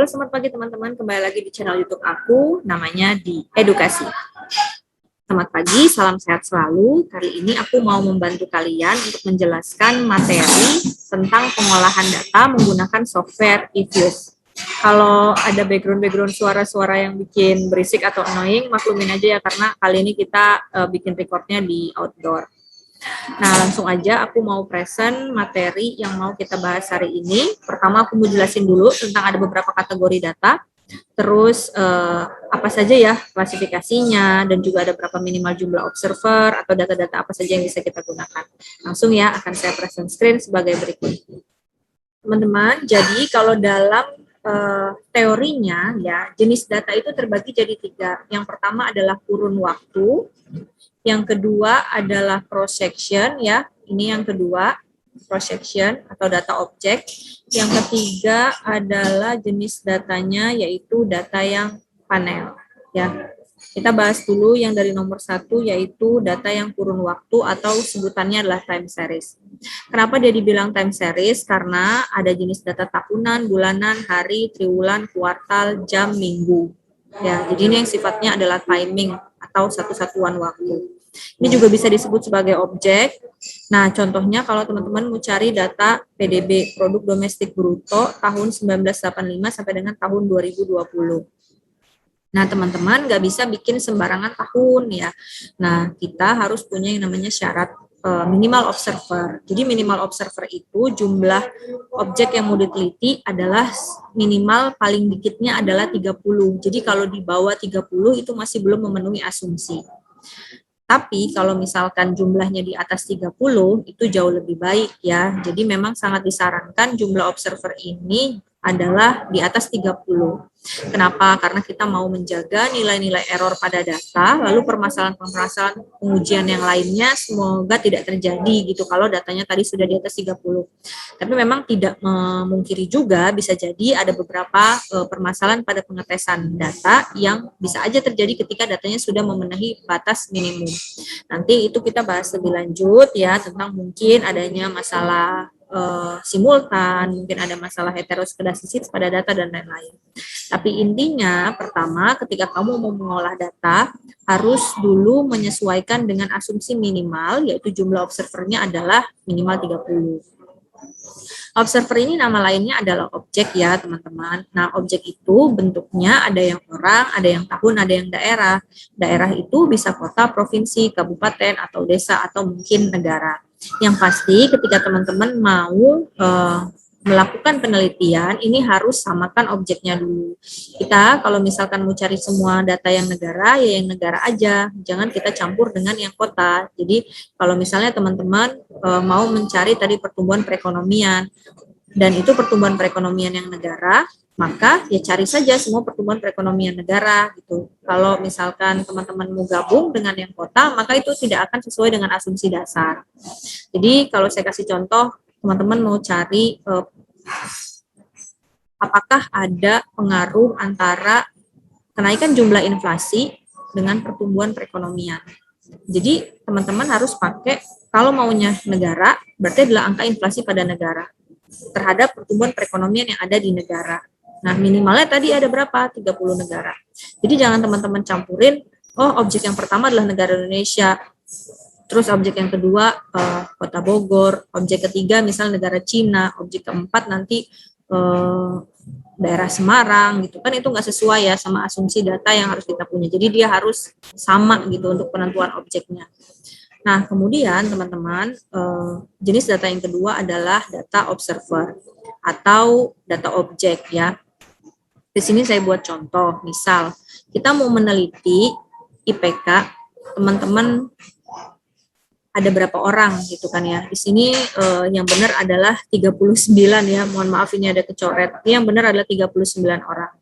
Halo, selamat pagi teman-teman. Kembali lagi di channel YouTube aku, namanya Di Edukasi. Selamat pagi, salam sehat selalu. Kali ini aku mau membantu kalian untuk menjelaskan materi tentang pengolahan data menggunakan software eFuse. Kalau ada background suara-suara yang bikin berisik atau annoying, maklumin aja ya, karena kali ini kita bikin recordnya di outdoor. Nah, langsung aja aku mau present materi yang mau kita bahas hari ini. Pertama aku mau jelasin dulu tentang ada beberapa kategori data, terus apa saja ya klasifikasinya, dan juga ada berapa minimal jumlah observer atau data-data apa saja yang bisa kita gunakan. Langsung ya, akan saya present screen sebagai berikut. Teman-teman, jadi kalau dalam teorinya ya, jenis data itu terbagi jadi 3. Yang pertama adalah kurun waktu, yang kedua adalah cross section ya, ini yang kedua, cross section atau data objek. Yang ketiga adalah jenis datanya, yaitu data yang panel ya. Kita bahas dulu yang dari nomor 1, yaitu data yang kurun waktu atau sebutannya adalah time series. Kenapa dia dibilang time series? Karena ada jenis data tahunan, bulanan, hari, triwulan, kuartal, jam, minggu ya. Jadi ini yang sifatnya adalah timing atau satu satuan waktu. Ini juga bisa disebut sebagai objek. Nah, contohnya kalau teman-teman mau cari data PDB, Produk Domestik Bruto, tahun 1985 sampai dengan tahun 2020. Nah, teman-teman nggak bisa bikin sembarangan tahun ya. Nah, kita harus punya yang namanya syarat minimal observer. Jadi minimal observer itu jumlah objek yang mau diteliti adalah minimal paling dikitnya adalah 30. Jadi kalau di bawah 30 itu masih belum memenuhi asumsi. Tapi kalau misalkan jumlahnya di atas 30, itu jauh lebih baik ya. Jadi memang sangat disarankan jumlah observer ini adalah di atas 30. Kenapa? Karena kita mau menjaga nilai-nilai error pada data, lalu permasalahan-permasalahan pengujian yang lainnya semoga tidak terjadi gitu kalau datanya tadi sudah di atas 30. Tapi memang tidak memungkiri juga bisa jadi ada beberapa permasalahan pada pengetesan data yang bisa aja terjadi ketika datanya sudah memenuhi batas minimum. Nanti itu kita bahas lebih lanjut ya, tentang mungkin adanya masalah simultan, mungkin ada masalah heteroskidasis pada data dan lain-lain. Tapi intinya pertama ketika kamu mau mengolah data harus dulu menyesuaikan dengan asumsi minimal, yaitu jumlah observernya adalah minimal 30. Observer ini nama lainnya adalah objek ya teman-teman. Nah, objek itu bentuknya ada yang orang, ada yang tahun, ada yang daerah. Daerah itu bisa kota, provinsi, kabupaten, atau desa, atau mungkin negara. Yang pasti ketika teman-teman mau melakukan penelitian, ini harus samakan objeknya dulu. Kita kalau misalkan mau cari semua data yang negara, ya yang negara aja. Jangan kita campur dengan yang kota. Jadi kalau misalnya teman-teman mau mencari tadi pertumbuhan perekonomian, dan itu pertumbuhan perekonomian yang negara, maka ya cari saja semua pertumbuhan perekonomian negara gitu. Kalau misalkan teman-teman mau gabung dengan yang kota, maka itu tidak akan sesuai dengan asumsi dasar. Jadi kalau saya kasih contoh, teman-teman mau cari apakah ada pengaruh antara kenaikan jumlah inflasi dengan pertumbuhan perekonomian. Jadi teman-teman harus pakai, kalau maunya negara, berarti adalah angka inflasi pada negara terhadap pertumbuhan perekonomian yang ada di negara. Nah, minimalnya tadi ada berapa? 30 negara. Jadi jangan teman-teman campurin, oh objek yang pertama adalah negara Indonesia, terus objek yang kedua kota Bogor, objek ketiga misalnya negara Cina, objek keempat nanti daerah Semarang gitu kan, itu nggak sesuai ya sama asumsi data yang harus kita punya. Jadi dia harus sama gitu untuk penentuan objeknya. Nah, kemudian teman-teman, jenis data yang kedua adalah data observer atau data objek ya. Di sini saya buat contoh, misal kita mau meneliti IPK teman-teman ada berapa orang gitu kan ya. Di sini yang benar adalah 39 ya. Mohon maaf ini ada kecoret. Yang benar adalah 39 orang.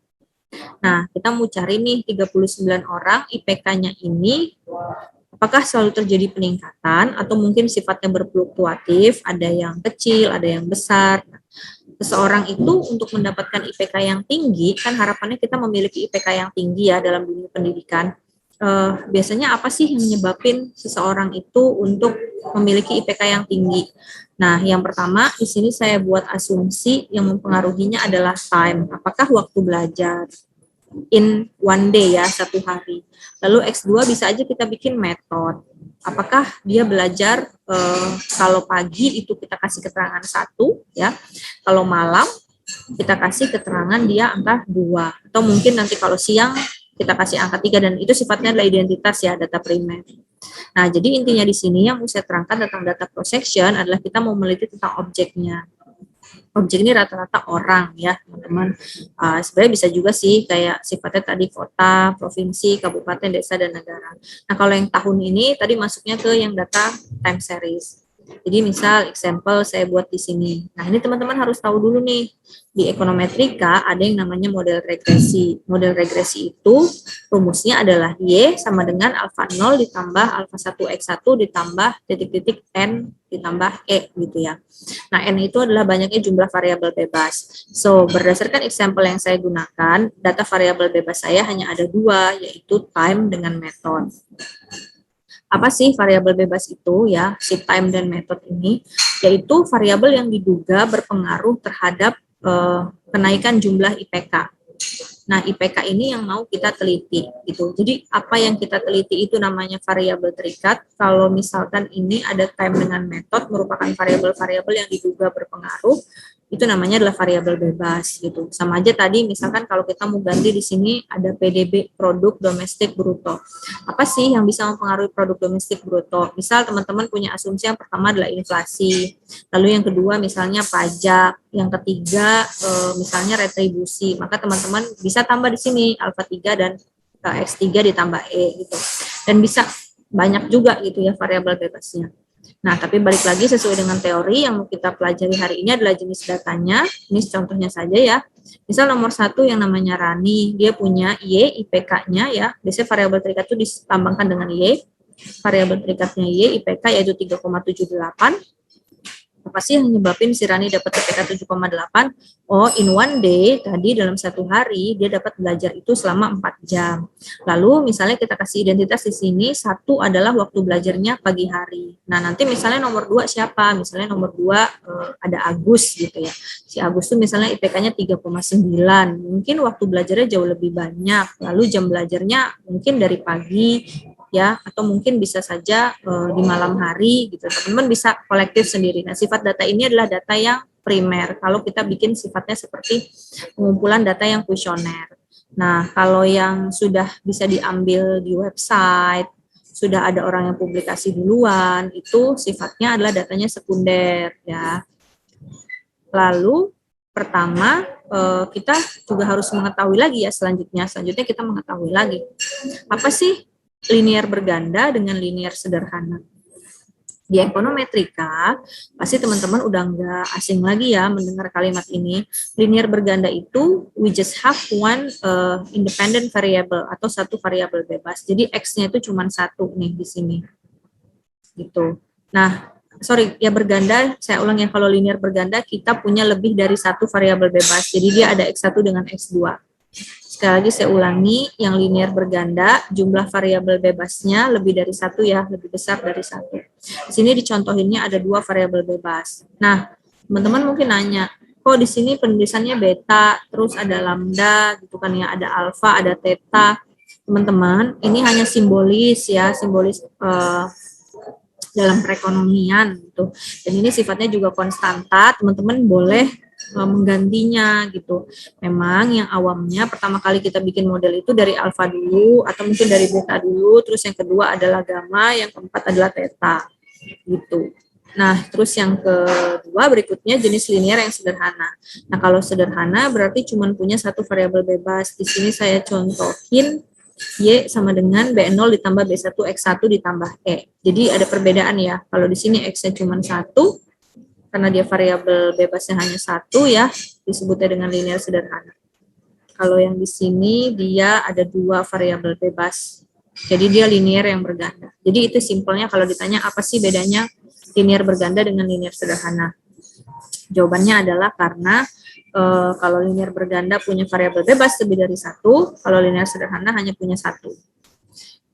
Nah, kita mau cari nih 39 orang IPK-nya ini apakah selalu terjadi peningkatan atau mungkin sifatnya berfluktuatif, ada yang kecil, ada yang besar. Seseorang itu untuk mendapatkan IPK yang tinggi, kan harapannya kita memiliki IPK yang tinggi ya dalam dunia pendidikan. biasanya apa sih yang menyebabin seseorang itu untuk memiliki IPK yang tinggi? Nah, yang pertama di sini saya buat asumsi yang mempengaruhinya adalah time. Apakah waktu belajar in one day ya, satu hari. Lalu X2 bisa aja kita bikin metode. Apakah dia belajar kalau pagi itu kita kasih keterangan 1 ya. Kalau malam kita kasih keterangan dia angka 2 atau mungkin nanti kalau siang kita kasih angka 3 dan itu sifatnya adalah identitas ya, data primer. Nah, jadi intinya di sini yang mau saya terangkan tentang data cross-section adalah kita mau meneliti tentang objeknya. Objek ini rata-rata orang ya, teman-teman. Sebenarnya bisa juga sih kayak sifatnya tadi kota, provinsi, kabupaten, desa, dan negara. Nah, kalau yang tahun ini tadi masuknya ke yang data time series. Jadi misal example saya buat di sini. Nah, ini teman-teman harus tahu dulu nih. Di ekonometrika ada yang namanya model regresi. Model regresi itu rumusnya adalah Y sama dengan alfa 0 ditambah alfa 1x1 ditambah titik-titik N ditambah E gitu ya. Nah, N itu adalah banyaknya jumlah variabel bebas. So, berdasarkan example yang saya gunakan, data variabel bebas saya hanya ada 2, yaitu time dengan method. Apa sih variabel bebas itu ya, si time dan method ini? Yaitu variabel yang diduga berpengaruh terhadap kenaikan jumlah IPK. Nah, IPK ini yang mau kita teliti gitu. Jadi apa yang kita teliti itu namanya variabel terikat. Kalau misalkan ini ada time dengan method merupakan variabel-variabel yang diduga berpengaruh, itu namanya adalah variabel bebas gitu. Sama aja tadi misalkan kalau kita mau ganti di sini ada PDB, produk domestik bruto. Apa sih yang bisa mempengaruhi produk domestik bruto? Misal teman-teman punya asumsi yang pertama adalah inflasi, lalu yang kedua misalnya pajak, yang ketiga misalnya retribusi. Maka teman-teman bisa tambah di sini alfa 3 dan X3 ditambah E gitu. Dan bisa banyak juga gitu ya variabel bebasnya. Nah, tapi balik lagi sesuai dengan teori yang mau kita pelajari hari ini adalah jenis datanya. Ini contohnya saja ya. Misal nomor 1 yang namanya Rani, dia punya Y, IPK-nya ya. Biasanya variabel terikat itu ditambahkan dengan Y. Variabel terikatnya Y, IPK yaitu 3,78. Apa sih yang nyebabin si Rani dapat IPK 7,8? Oh, in one day, tadi dalam satu hari, dia dapat belajar itu selama 4 jam. Lalu, misalnya kita kasih identitas di sini, 1 adalah waktu belajarnya pagi hari. Nah, nanti misalnya nomor 2 siapa? Misalnya nomor 2 ada Agus gitu ya. Si Agus tuh misalnya IPK-nya 3,9. Mungkin waktu belajarnya jauh lebih banyak. Lalu jam belajarnya mungkin dari pagi, ya, atau mungkin bisa saja di malam hari gitu. Teman-teman bisa kolektif sendiri. Nah, sifat data ini adalah data yang primer. Kalau kita bikin sifatnya seperti pengumpulan data yang kuesioner. Nah, kalau yang sudah bisa diambil di website, sudah ada orang yang publikasi duluan, itu sifatnya adalah datanya sekunder ya. Lalu pertama kita juga harus mengetahui lagi ya selanjutnya kita mengetahui lagi apa sih linear berganda dengan linear sederhana. Di ekonometrika, pasti teman-teman udah nggak asing lagi ya mendengar kalimat ini. Linear berganda itu, we just have one independent variable atau satu variabel bebas. Jadi X-nya itu cuma 1 nih di sini. Gitu. Nah, sorry, ya berganda, saya ulang ya, kalau linear berganda, kita punya lebih dari 1 variabel bebas. Jadi dia ada X1 dengan X2. Sekali lagi saya ulangi, yang linear berganda, jumlah variabel bebasnya lebih dari 1 ya, lebih besar dari 1. Di sini dicontohinnya ada 2 variabel bebas. Nah, teman-teman mungkin nanya, kok di sini penulisannya beta, terus ada lambda, gitu kan ya, ada alfa, ada theta. Teman-teman, ini hanya simbolis ya, simbolis dalam perekonomian gitu. Dan ini sifatnya juga konstanta, teman-teman boleh menggantinya gitu. Memang yang awamnya pertama kali kita bikin model itu dari alfa dulu atau mungkin dari beta dulu, terus yang kedua adalah gamma, yang keempat adalah theta gitu. Nah, terus yang kedua berikutnya jenis linear yang sederhana. Nah, kalau sederhana berarti cuma punya 1 variabel bebas. Di sini saya contohin Y sama dengan B0 ditambah B1 X1 ditambah E. Jadi ada perbedaan ya. Kalau di sini X-nya cuma 1, karena dia variabel bebasnya hanya 1 ya, disebutnya dengan linear sederhana. Kalau yang di sini dia ada 2 variabel bebas. Jadi dia linear yang berganda. Jadi itu simpelnya kalau ditanya apa sih bedanya linear berganda dengan linear sederhana. Jawabannya adalah karena kalau linear berganda punya variabel bebas lebih dari 1, kalau linear sederhana hanya punya 1.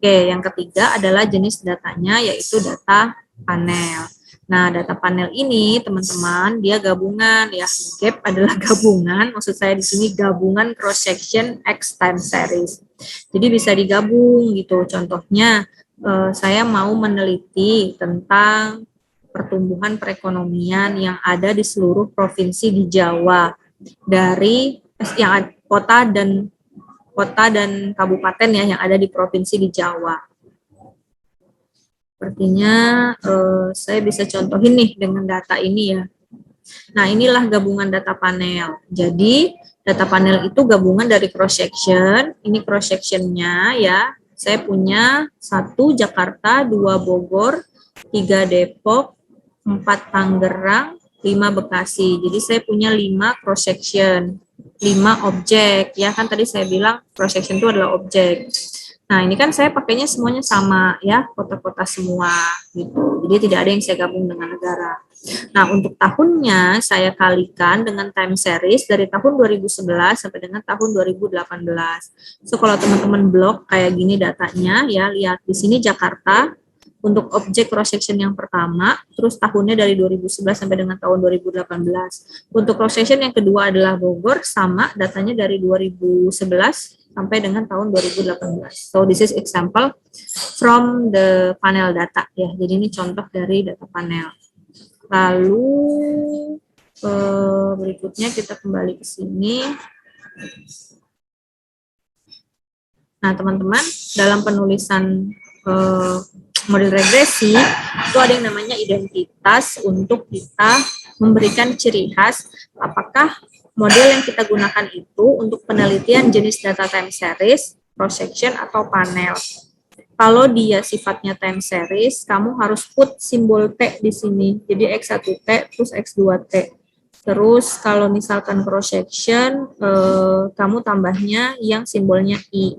Oke, yang ketiga adalah jenis datanya, yaitu data panel. Nah, data panel ini, teman-teman, dia gabungan, ya. GAP adalah gabungan, maksud saya di sini gabungan cross-section X time series. Jadi bisa digabung gitu. Contohnya, saya mau meneliti tentang pertumbuhan perekonomian yang ada di seluruh provinsi di Jawa, dari yang kota dan kabupaten ya yang ada di provinsi di Jawa. Sepertinya saya bisa contohin nih dengan data ini ya. Nah, inilah gabungan data panel. Jadi, data panel itu gabungan dari cross section. Ini cross sectionnya ya. Saya punya 1 Jakarta, 2 Bogor, 3 Depok, 4 Tangerang, 5 Bekasi. Jadi saya punya 5 cross section, 5 objek. Ya kan tadi saya bilang cross section itu adalah objek. Nah, ini kan saya pakainya semuanya sama ya, kota-kota semua gitu. Jadi tidak ada yang saya gabung dengan negara. Nah, untuk tahunnya saya kalikan dengan time series dari tahun 2011 sampai dengan tahun 2018. So, kalau teman-teman blok kayak gini datanya ya, lihat di sini Jakarta untuk objek cross section yang pertama, terus tahunnya dari 2011 sampai dengan tahun 2018. Untuk cross section yang kedua adalah Bogor, sama datanya dari 2011 sampai dengan tahun 2018. So this is example from the panel data ya. Jadi ini contoh dari data panel. Lalu berikutnya kita kembali ke sini. Nah, teman-teman, dalam penulisan model regresi itu ada yang namanya identitas untuk kita memberikan ciri khas apakah model yang kita gunakan itu untuk penelitian jenis data time series, cross section, atau panel. Kalau dia sifatnya time series, kamu harus put simbol T di sini. Jadi X1T terus X2T. Terus kalau misalkan cross section, kamu tambahnya yang simbolnya I.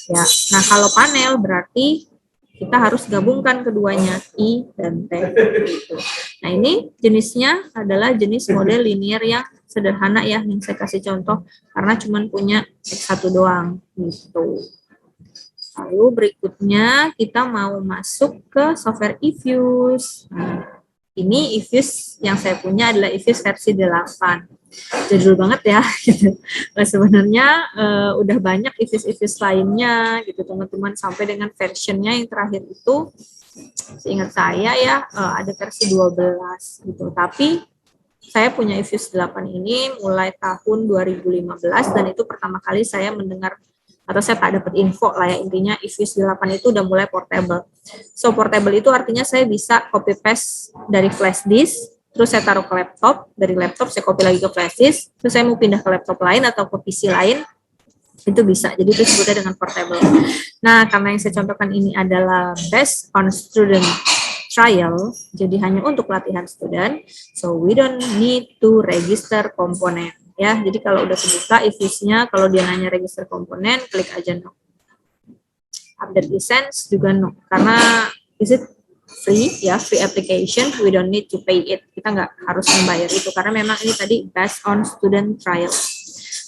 Ya. Nah, kalau panel berarti kita harus gabungkan keduanya, I dan T. Gitu. Nah, ini jenisnya adalah jenis model linear yang sederhana ya, yang saya kasih contoh, karena cuma punya X1 doang. Gitu. Lalu berikutnya kita mau masuk ke software eFuse. Nah, ini eFuse yang saya punya adalah eFuse versi 8. Jadul banget ya gitu. Nah, sebenarnya udah banyak eFuse lainnya gitu teman-teman, sampai dengan versionnya yang terakhir itu seingat saya ya ada versi 12 gitu. Tapi saya punya eFuse 8 ini mulai tahun 2015 dan itu pertama kali saya mendengar atau saya tak dapat info lah ya, intinya eFuse 8 itu udah mulai portable. So portable itu artinya saya bisa copy paste dari flash disk, terus saya taruh ke laptop, dari laptop saya copy lagi ke flash disk, terus saya mau pindah ke laptop lain atau ke PC lain, itu bisa. Jadi itu disebutnya dengan portable. Nah, karena yang saya contohkan ini adalah based on student trial, jadi hanya untuk latihan student, so we don't need to register komponen. Ya, jadi kalau udah kebuka eFuse-nya, kalau dia nanya register komponen, klik aja no. Update license juga no, karena is it free ya, free application, we don't need to pay it. Kita nggak harus membayar itu karena memang ini tadi based on student trial.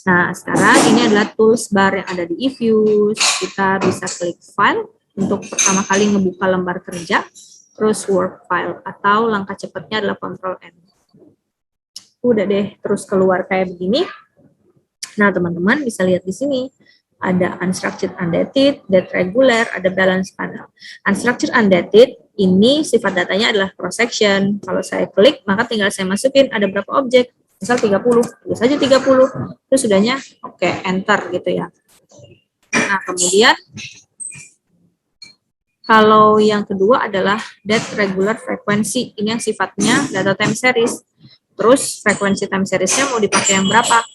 Nah, sekarang ini adalah tools bar yang ada di eFuse. Kita bisa klik file untuk pertama kali ngebuka lembar kerja, terus work file, atau langkah cepatnya adalah Ctrl N. Udah deh, terus keluar kayak begini. Nah, teman-teman bisa lihat di sini. Ada unstructured undated, date regular, ada balance panel. Unstructured undated, ini sifat datanya adalah cross section. Kalau saya klik, maka tinggal saya masukin ada berapa objek. Misal 30, tulis saja 30. Terus sudahnya, oke, enter gitu ya. Nah, kemudian, kalau yang kedua adalah date regular frequency. Ini yang sifatnya data time series. Terus frekuensi time series-nya mau dipakai yang berapa?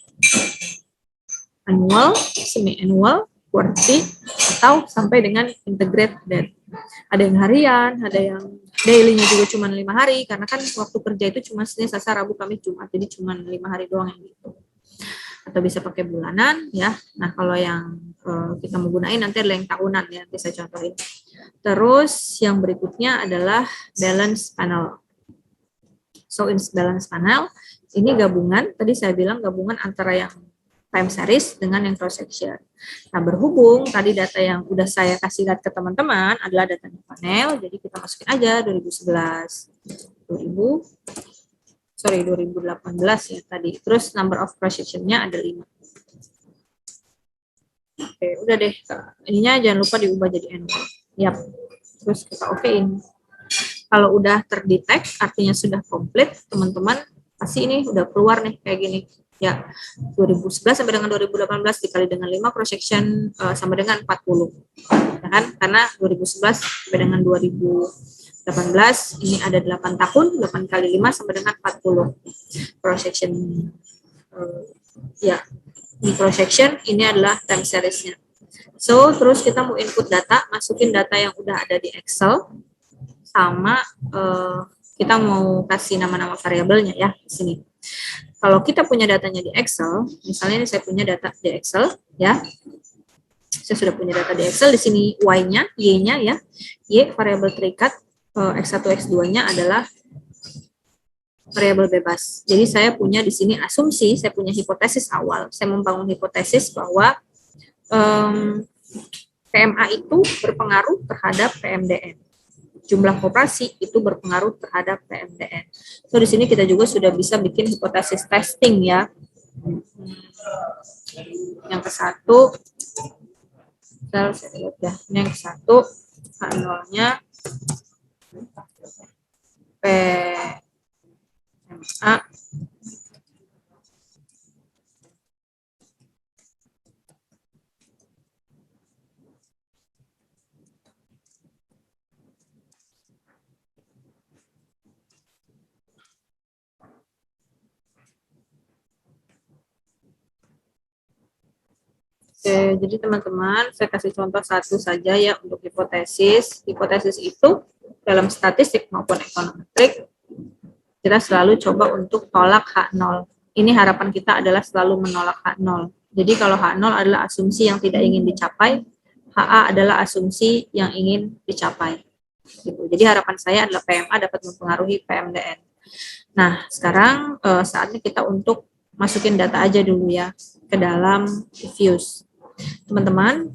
Annual, semi-annual, quarterly, atau sampai dengan integrate date. Ada yang harian, ada yang daily-nya juga cuma 5 hari, karena kan waktu kerja itu cuma Senin, Selasa, Rabu, Kamis, Jumat, jadi cuma 5 hari doang yang gitu. Atau bisa pakai bulanan, ya. Nah, kalau yang kita mau gunain nanti ada yang tahunan, ya, nanti saya contohin. Terus yang berikutnya adalah balance panel. So, in balance panel, ini gabungan, tadi saya bilang gabungan antara yang time series dengan yang cross section. Nah, berhubung tadi data yang udah saya kasih lihat ke teman-teman adalah datanya panel, jadi kita masukin aja 2011, 2018 ya tadi. Terus number of cross section-nya ada 5. Oke, udah deh. Ininya jangan lupa diubah jadi N. Yap. Terus kita okein. Kalau udah terdetek, artinya sudah komplit, teman-teman, pasti ini udah keluar nih kayak gini. Ya, 2011 sampai dengan 2018 dikali dengan 5 cross section sama dengan 40. Ya kan? Karena 2011 sampai dengan 2018 ini ada 8 tahun, 8 kali 5 sampai dengan 40 cross section. Ya, di cross section ini adalah time series-nya. So, terus kita mau input data, masukin data yang udah ada di Excel, sama kita mau kasih nama-nama variabelnya ya di sini. Kalau kita punya datanya di Excel, misalnya ini saya punya data di Excel ya. Saya sudah punya data di Excel, di sini Y-nya, Y-nya ya. Y variabel terikat, X1, X2-nya adalah variabel bebas. Jadi saya punya di sini asumsi, saya punya hipotesis awal. Saya membangun hipotesis bahwa PMA itu berpengaruh terhadap PMDN. Jumlah koperasi itu berpengaruh terhadap PMDN. So di sini kita juga sudah bisa bikin hipotesis testing ya. Yang ke satu, saya lihat ya. Yang ke satu, H0-nya PMA Oke, jadi teman-teman, saya kasih contoh satu saja ya untuk hipotesis. Hipotesis itu dalam statistik maupun ekonometrik, kita selalu coba untuk tolak H0. Ini harapan kita adalah selalu menolak H0. Jadi kalau H0 adalah asumsi yang tidak ingin dicapai, HA adalah asumsi yang ingin dicapai. Gitu. Jadi harapan saya adalah PMA dapat mempengaruhi PMDN. Nah, sekarang saatnya kita untuk masukin data aja dulu ya ke dalam Fuse. Teman-teman,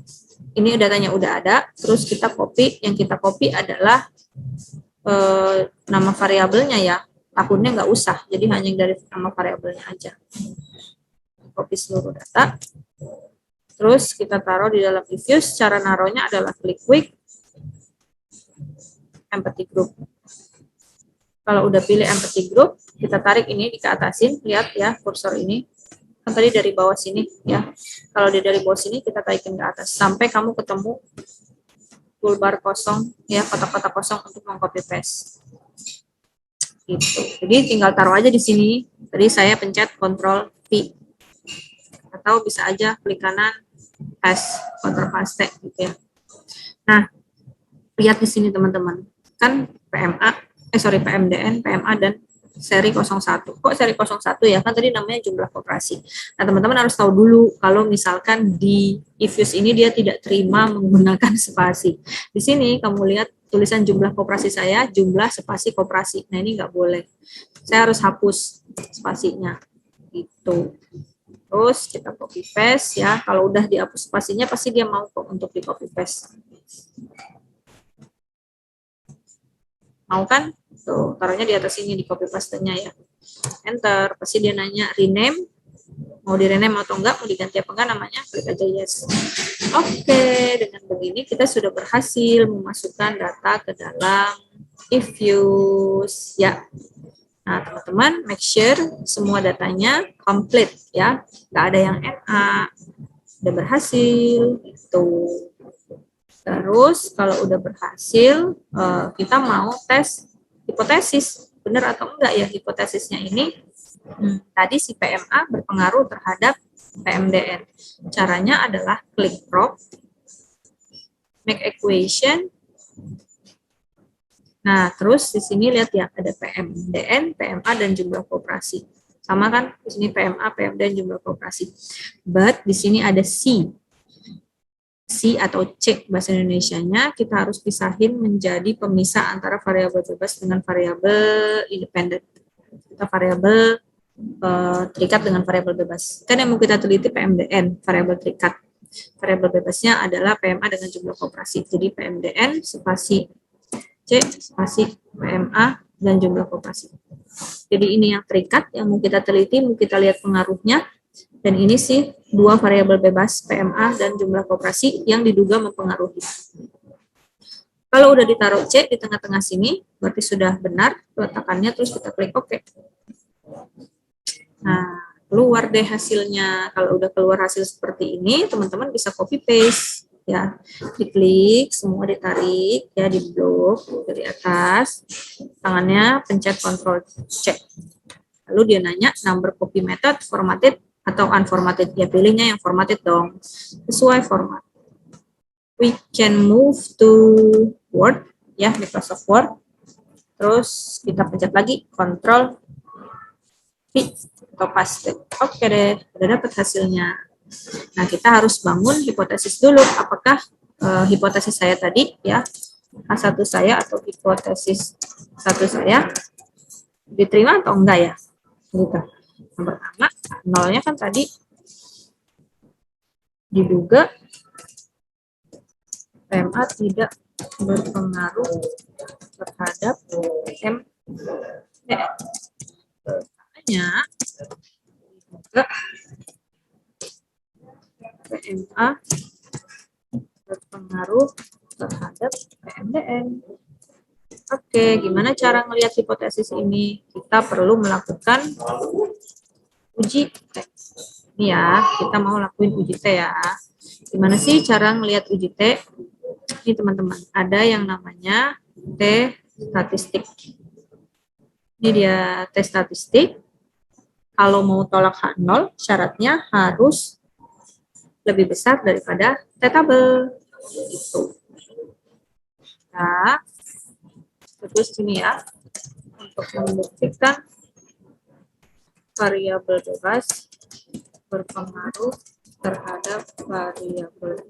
ini datanya udah ada, terus kita copy, yang kita copy adalah nama variabelnya ya, tahunnya nggak usah, jadi hanya dari nama variabelnya aja. Copy seluruh data, terus kita taruh di dalam Fuse. Cara naruhnya adalah klik quick, empathy group. Kalau udah pilih empathy group, kita tarik ini ke atasin, lihat ya kursor ini. Kan tadi dari bawah sini ya. Kalau dari bawah sini kita tarikin ke atas sampai kamu ketemu toolbar kosong ya, kotak-kotak kosong untuk mengcopy paste. Gitu. Jadi tinggal taruh aja di sini. Tadi saya pencet Ctrl V. Atau bisa aja klik kanan paste, Ctrl paste gitu ya. Nah, lihat di sini teman-teman. Kan PMDN, PMA dan seri 01. Kok seri 01 ya? Kan tadi namanya jumlah koperasi. Nah, teman-teman harus tahu dulu kalau misalkan di Fuse ini dia tidak terima menggunakan spasi. Di sini kamu lihat tulisan jumlah koperasi saya, jumlah spasi koperasi. Nah, ini nggak boleh. Saya harus hapus spasinya. Gitu. Terus kita copy paste ya. Kalau udah dihapus spasinya pasti dia mau kok untuk di copy paste. Mau kan? Tuh, taruhnya di atas ini, di copy paste-nya ya. Enter, pasti dia nanya rename, mau di rename atau enggak, mau diganti apa enggak namanya, klik aja yes. Oke, dengan begini kita sudah berhasil memasukkan data ke dalam Fuse ya. Nah, teman-teman, make sure semua datanya complete ya. Nggak ada yang NA, udah berhasil, itu. Terus kalau udah berhasil, kita mau tes hipotesis, benar atau enggak ya hipotesisnya ini. Tadi si PMA berpengaruh terhadap PMDN. Caranya adalah klik prop, make equation. Nah, terus di sini lihat ya ada PMDN, PMA dan jumlah koperasi. Sama kan? Di sini PMA, PMDN jumlah koperasi. But di sini ada C atau C bahasa Indonesianya, kita harus pisahin menjadi pemisah antara variabel bebas dengan variabel independen. Kita variabel terikat dengan variabel bebas. Kan yang mau kita teliti PMDN, variabel terikat. Variabel bebasnya adalah PMA dengan jumlah koperasi. Jadi PMDN spasi C spasi PMA dan jumlah koperasi. Jadi ini yang terikat, yang mau kita teliti, mau kita lihat pengaruhnya. Dan ini sih dua variabel bebas PMA dan jumlah koperasi yang diduga mempengaruhi. Kalau udah ditaruh C di tengah-tengah sini, berarti sudah benar peletakannya, terus kita klik OK. Nah, keluar deh hasilnya. Kalau udah keluar hasil seperti ini, teman-teman bisa copy paste ya. Diklik, semua ditarik ya, di blok dari atas. Tangannya pencet Ctrl C. Lalu dia nanya number copy method formatted atau unformatted. Ya pilihnya yang formatted dong. Sesuai format. We can move to Word ya, Microsoft Word. Terus kita pencet lagi Ctrl V atau paste. Oke deh, udah dapat hasilnya. Nah, kita harus bangun hipotesis dulu. Apakah hipotesis saya tadi ya, A1 saya atau hipotesis 1 saya diterima atau enggak ya? Gitu. Yang pertama, nolnya kan tadi diduga PMA tidak berpengaruh terhadap PMDN. Makanya diduga PMA berpengaruh terhadap PMDN. Oke, gimana cara melihat hipotesis ini? Kita perlu melakukan uji T. Ini ya, kita mau lakuin uji T ya. Gimana sih cara melihat uji T? Ini teman-teman, ada yang namanya T statistik. Ini dia T statistik. Kalau mau tolak H0, syaratnya harus lebih besar daripada T tabel. Gitu. Nah, terus sini ya, untuk membuktikan variabel bebas berpengaruh terhadap variabel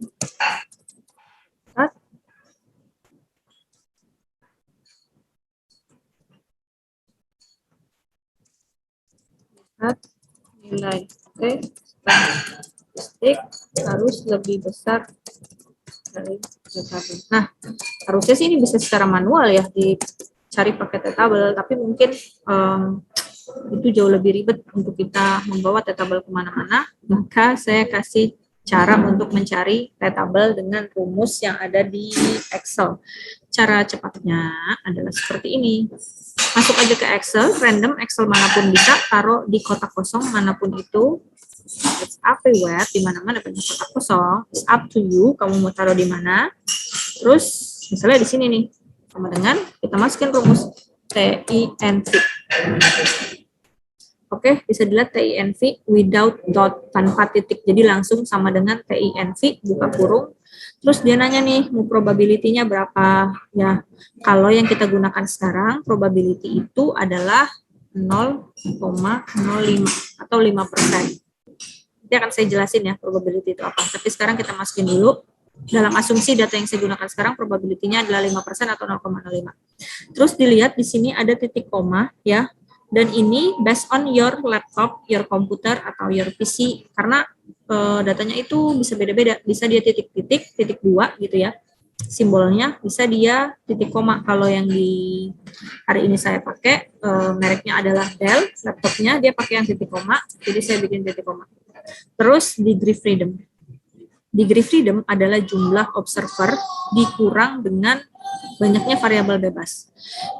nilai T statistik harus lebih besar dari T tabel. Nah, harusnya sih ini bisa secara manual ya, dicari pakai T tabel, tapi mungkin itu jauh lebih ribet untuk kita membawa T tabel kemana-mana, maka saya kasih cara untuk mencari T tabel dengan rumus yang ada di Excel. Cara cepatnya adalah seperti ini. Masuk aja ke Excel, random Excel manapun bisa, taruh di kotak kosong manapun itu. It's everywhere, di mana-mana banyak kotak kosong. It's up to you, kamu mau taruh di mana. Terus, misalnya di sini nih, sama dengan kita masukin rumus TINV. Oke, bisa dilihat TINV without dot, tanpa titik. Jadi langsung sama dengan TINV, buka kurung. Terus dia nanya nih, mau probability-nya berapa? Ya, kalau yang kita gunakan sekarang, probability itu adalah 0,05 atau 5%. Nanti akan saya jelasin ya, probability itu apa. Tapi sekarang kita masukin dulu. Dalam asumsi data yang saya gunakan sekarang, probability-nya adalah 5% atau 0,05. Terus dilihat di sini ada titik koma, ya. Dan ini based on your laptop, your computer, atau your PC. Karena datanya itu bisa beda-beda. Bisa dia titik-titik, titik 2 gitu ya. Simbolnya bisa dia titik koma. Kalau yang di hari ini saya pakai, mereknya adalah Dell. Laptopnya dia pakai yang titik koma. Jadi saya bikin titik koma. Terus degree freedom. Degree freedom adalah jumlah observer dikurang dengan banyaknya variabel bebas.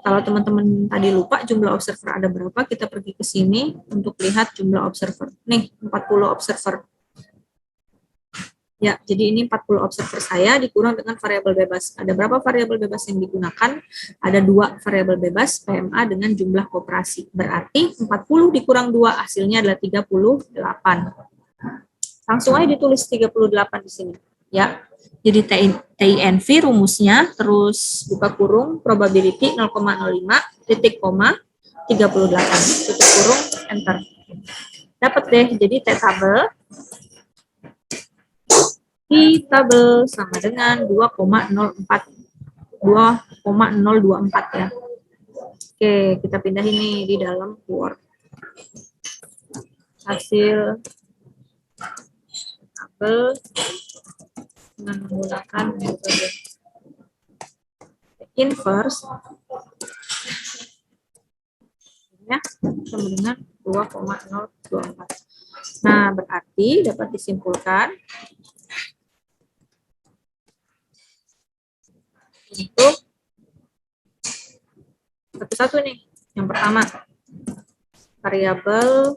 Kalau teman-teman tadi lupa jumlah observer ada berapa, kita pergi ke sini untuk lihat jumlah observer. Nih, 40 observer. Ya, jadi ini 40 observer saya dikurang dengan variabel bebas. Ada berapa variabel bebas yang digunakan? Ada 2 variabel bebas PMA dengan jumlah koperasi. Berarti 40 dikurang 2 hasilnya adalah 38. Langsung aja ditulis 38 di sini. Ya. Jadi TINV rumusnya, terus buka kurung, probability 0,05, titik koma, 38, tutup kurung, enter. Dapat deh, jadi T-tabel sama dengan 2,04, 2,024 ya. Oke, kita pindah ini di dalam Word. hasil tabel dengan menggunakan metode inverse ya sama dengan 2,024. Nah, berarti dapat disimpulkan untuk satu-satu nih. Yang pertama, variabel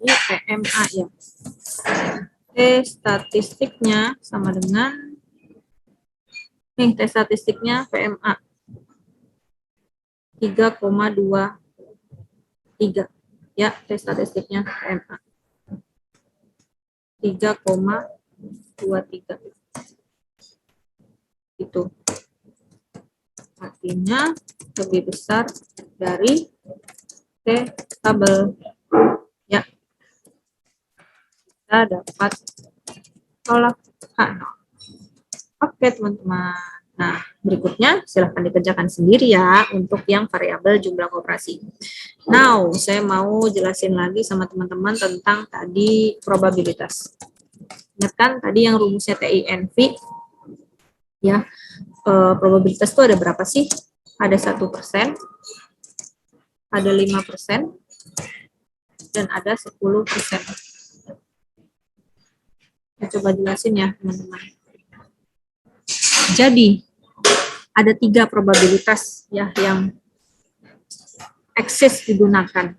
ini PMA ya. Statistiknya sama dengan statistiknya PMA 3,23 ya, statistiknya PMA 3,23 itu artinya lebih besar dari tabel ya. Kita dapat tolak H0. Oke teman-teman. Nah, berikutnya silahkan dikerjakan sendiri ya untuk yang variabel jumlah koperasi. Now, saya mau jelasin lagi sama teman-teman tentang tadi probabilitas. Ingat kan tadi yang rumusnya TINV ya, probabilitas itu ada berapa sih? Ada 1%, ada 5%, dan ada 10%. Saya coba jelasin ya teman-teman. Jadi, ada 3 probabilitas ya yang eksis digunakan.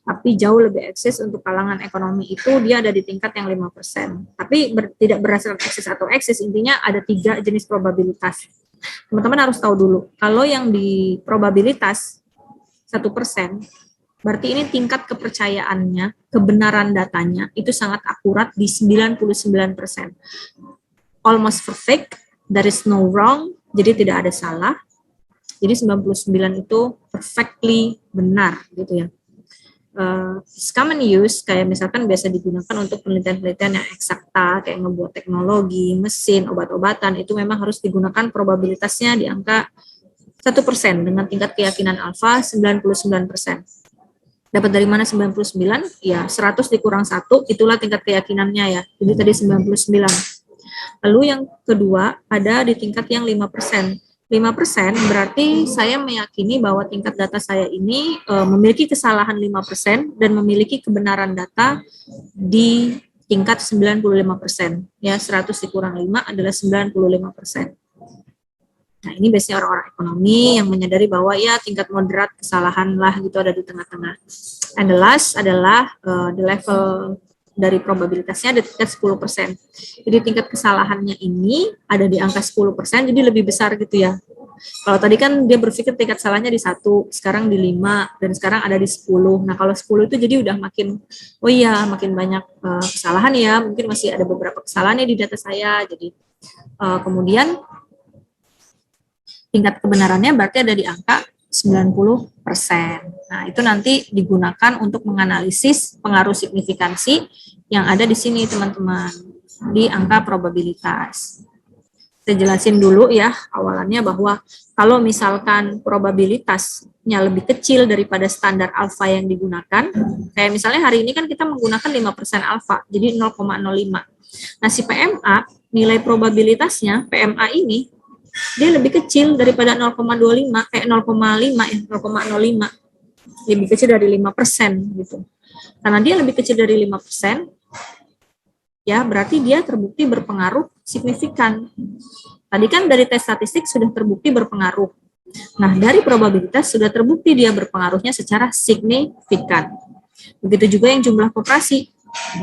Tapi jauh lebih eksis untuk kalangan ekonomi itu dia ada di tingkat yang 5%. Tapi tidak berdasarkan eksis atau eksis, intinya ada 3 jenis probabilitas. Teman-teman harus tahu dulu, kalau yang di probabilitas 1%, berarti ini tingkat kepercayaannya, kebenaran datanya, itu sangat akurat di 99%. Almost perfect, there is no wrong, jadi tidak ada salah. Jadi 99 itu perfectly benar gitu ya. Common use kayak misalkan biasa digunakan untuk penelitian-penelitian yang eksakta kayak ngebuat teknologi, mesin, obat-obatan, itu memang harus digunakan probabilitasnya di angka 1% dengan tingkat keyakinan alfa 99%. Dapat dari mana 99? Ya 100 dikurang 1 itulah tingkat keyakinannya ya. Jadi tadi 99. Lalu yang kedua ada di tingkat yang 5%. 5% berarti saya meyakini bahwa tingkat data saya ini memiliki kesalahan 5% dan memiliki kebenaran data di tingkat 95%. Ya, 100 dikurang 5 adalah 95%. Nah, ini biasanya orang-orang ekonomi yang menyadari bahwa ya tingkat moderat kesalahan lah gitu ada di tengah-tengah. And the last adalah the level dari probabilitasnya ada tingkat 10%. Jadi tingkat kesalahannya ini ada di angka 10%, jadi lebih besar gitu ya. Kalau tadi kan dia berpikir tingkat salahnya di 1, sekarang di 5, dan sekarang ada di 10. Nah kalau 10 itu jadi udah makin, oh iya makin banyak kesalahan ya, mungkin masih ada beberapa kesalahan di data saya. Jadi kemudian tingkat kebenarannya berarti ada di angka 90%. Nah, itu nanti digunakan untuk menganalisis pengaruh signifikansi yang ada di sini, teman-teman, di angka probabilitas. Saya jelasin dulu ya awalannya bahwa kalau misalkan probabilitasnya lebih kecil daripada standar alfa yang digunakan, kayak misalnya hari ini kan kita menggunakan 5% alfa, jadi 0,05. Nah, si PMA, nilai probabilitasnya, PMA ini, dia lebih kecil daripada 0,25, 0,5 ya, 0,05. Lebih kecil dari 5% gitu. Karena dia lebih kecil dari 5%, ya berarti dia terbukti berpengaruh signifikan. Tadi kan dari tes statistik sudah terbukti berpengaruh. Nah, dari probabilitas sudah terbukti dia berpengaruhnya secara signifikan. Begitu juga yang jumlah koperasi.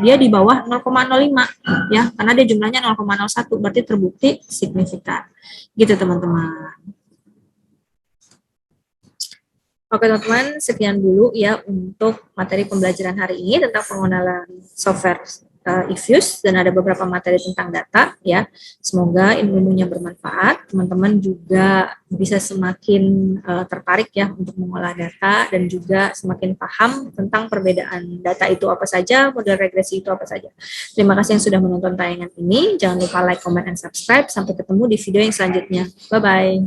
Dia di bawah 0,05 ya, karena dia jumlahnya 0,01 berarti terbukti signifikan. Gitu teman-teman. Oke teman-teman, sekian dulu ya untuk materi pembelajaran hari ini tentang pengenalan software Ifuse, dan ada beberapa materi tentang data ya. Semoga ilmunya bermanfaat. Teman-teman juga bisa semakin tertarik ya untuk mengolah data dan juga semakin paham tentang perbedaan data itu apa saja, model regresi itu apa saja. Terima kasih yang sudah menonton tayangan ini. Jangan lupa like, comment, dan subscribe. Sampai ketemu di video yang selanjutnya. Bye-bye.